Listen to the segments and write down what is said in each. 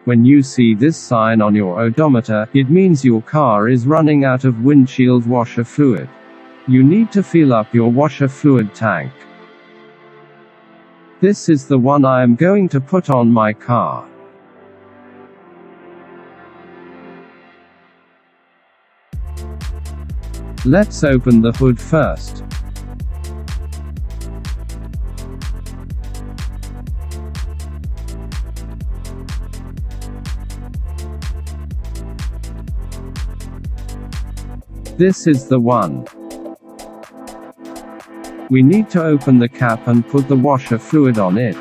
When you see this sign on your odometer, it means your car is running out of windshield washer fluid. You need to fill up your washer fluid tank. This is the one I am going to put on my car. Let's open the hood first. This is the one. We need to open the cap and put the washer fluid on it.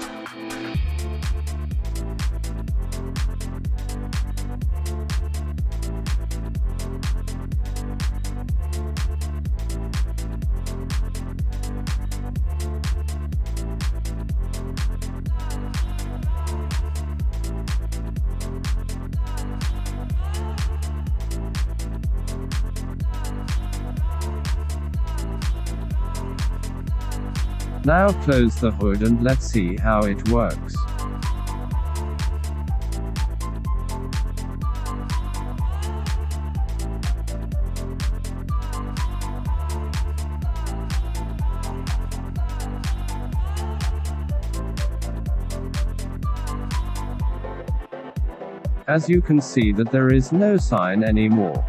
Now close the hood and let's see how it works. As you can see that there is no sign anymore.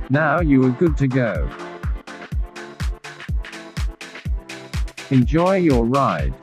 Now you are good to go. Enjoy your ride.